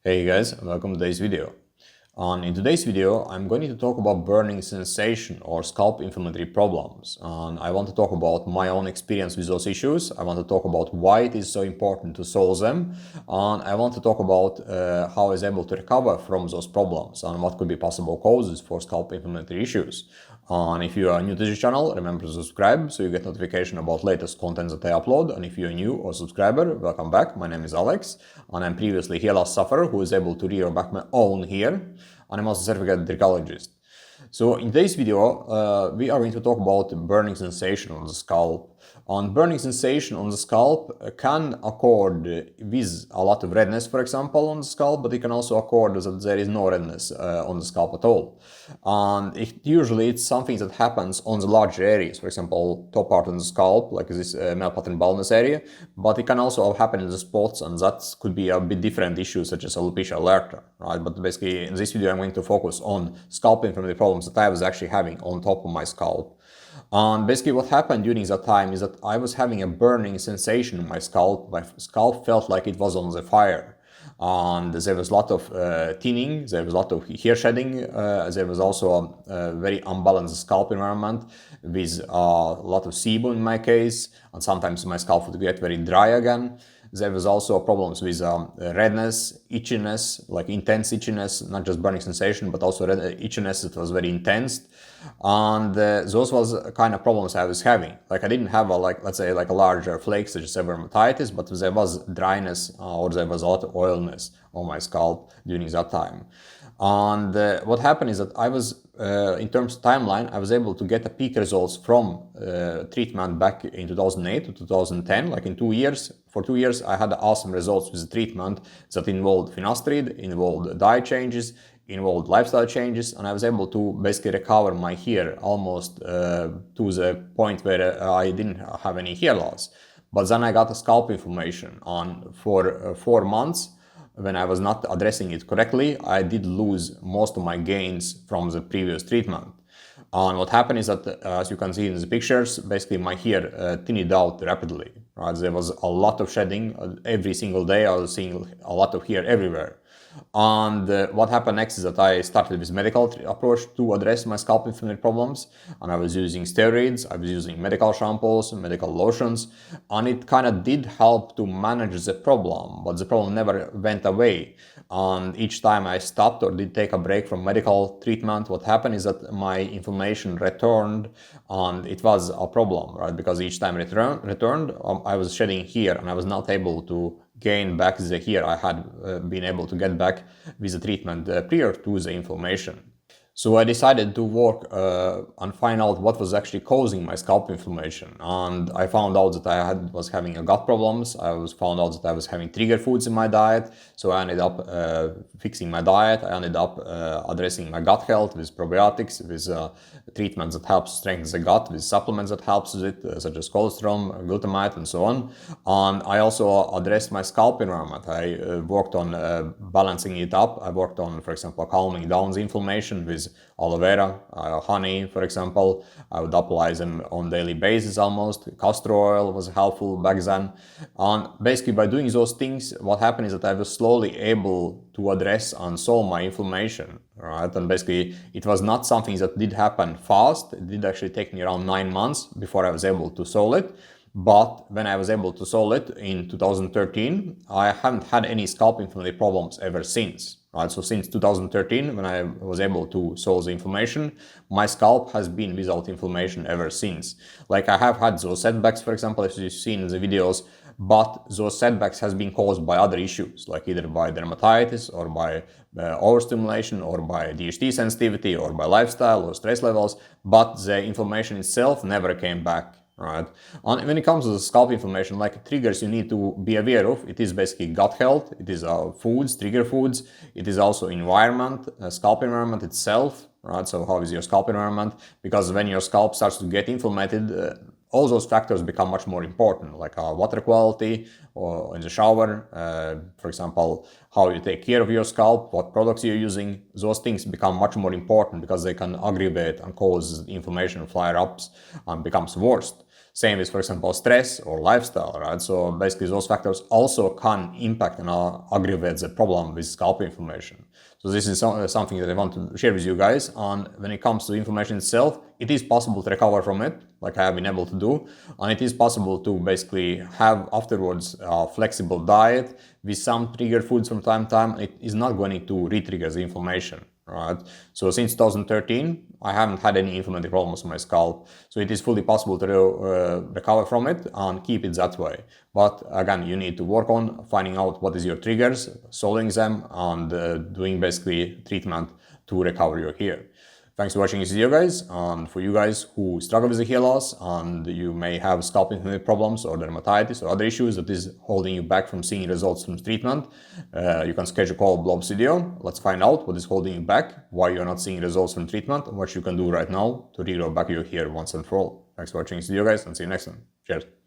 Hey guys, and welcome to today's video. In today's video, I'm going to talk about burning sensation or scalp inflammatory problems. And I want to talk about my own experience with those issues. I want to talk about why it is so important to solve them. And I want to talk about how I was able to recover from those problems and what could be possible causes for scalp inflammatory issues. And if you are new to this channel, remember to subscribe so you get notification about latest content that I upload. And if you're new or subscriber, welcome back. My name is Alex, and I'm previously hair loss sufferer who is able to rear back my own hair, and I'm also a certified dermatologist. So in today's video, we are going to talk about burning sensation on the scalp. And burning sensation on the scalp can occur with a lot of redness, for example, on the scalp, but it can also occur that there is no redness on the scalp at all. And usually it's something that happens on the larger areas, for example, top part of the scalp, like this male pattern baldness area, but it can also happen in the spots, and that could be a bit different issues such as alopecia areata, right? But basically in this video I'm going to focus on scalp inflammatory problems that I was actually having on top of my scalp. And basically what happened during that time is that I was having a burning sensation in my scalp. My scalp felt like it was on the fire. And there was a lot of thinning, there was a lot of hair shedding, there was also a very unbalanced scalp environment with a lot of sebum in my case, and sometimes my scalp would get very dry again. There was also problems with redness, itchiness, like intense itchiness, not just burning sensation, but also itchiness that was very intense. And those was the kind of problems I was having. Like I didn't have let's say a larger flake such as dermatitis, but there was dryness or there was a lot of oiliness on my scalp during that time. And what happened is that I was, in terms of timeline, I was able to get a peak results from treatment back in 2008 to 2010, like in 2 years. For 2 years, I had awesome results with the treatment that involved finasteride, involved diet changes, involved lifestyle changes, and I was able to basically recover my hair almost to the point where I didn't have any hair loss. But then I got a scalp inflammation, and for 4 months, when I was not addressing it correctly, I did lose most of my gains from the previous treatment. And what happened is that, as you can see in the pictures, basically my hair thinned out rapidly. Right? There was a lot of shedding every single day. I was seeing a lot of hair everywhere. And what happened next is that I started with medical approach to address my scalp inflammatory problems, and I was using steroids, I was using medical shampoos, medical lotions, and it kind of did help to manage the problem, but the problem never went away. And each time I stopped or did take a break from medical treatment, what happened is that my inflammation returned, and it was a problem, right? Because each time it returned, I was shedding hair, and I was not able to gain back the hair I had been able to get back with the treatment prior to the inflammation. So I decided to work and find out what was actually causing my scalp inflammation. And I found out that I was having gut problems. Found out that I was having trigger foods in my diet. So I ended up fixing my diet. I ended up addressing my gut health with probiotics, with treatments that helps strengthen the gut, with supplements that helps with it, such as cholesterol, glutamate, and so on. And I also addressed my scalp environment. I worked on balancing it up. I worked on, for example, calming down the inflammation with aloe vera, honey, for example. I would apply them on daily basis almost. Castor oil was helpful back then. And basically by doing those things, what happened is that I was slowly able to address and solve my inflammation, right? And basically it was not something that did happen fast. It did actually take me around 9 months before I was able to solve it. But when I was able to solve it in 2013, I haven't had any scalp inflammatory problems ever since. Right, so since 2013, when I was able to solve the inflammation, my scalp has been without inflammation ever since. Like I have had those setbacks, for example, as you've seen in the videos, but those setbacks has been caused by other issues, like either by dermatitis or by overstimulation or by DHT sensitivity or by lifestyle or stress levels, but the inflammation itself never came back. Right. And when it comes to the scalp inflammation, like triggers you need to be aware of, it is basically gut health, it is foods, trigger foods, it is also environment, scalp environment itself, right? So how is your scalp environment? Because when your scalp starts to get inflamed, all those factors become much more important, like water quality or in the shower, for example, how you take care of your scalp, what products you're using. Those things become much more important because they can aggravate and cause inflammation flare ups and becomes worse. Same with, for example, stress or lifestyle, right? So basically those factors also can impact and aggravate the problem with scalp inflammation. So this is something that I want to share with you guys. And when it comes to inflammation itself, it is possible to recover from it, like I have been able to do. And it is possible to basically have afterwards a flexible diet with some trigger foods from time to time. It is not going to re-trigger the inflammation. Right. So since 2013, I haven't had any inflammatory problems on my scalp. So it is fully possible to recover from it and keep it that way. But again, you need to work on finding out what is your triggers, solving them, and doing basically treatment to recover your hair. Thanks for watching this video, guys. And for you guys who struggle with the hair loss and you may have scalp inflammatory problems or dermatitis or other issues that is holding you back from seeing results from treatment, you can schedule a call below this video. Let's find out what is holding you back, why you're not seeing results from treatment, and what you can do right now to regrow back your hair once and for all. Thanks for watching this video, guys, and see you next time. Cheers.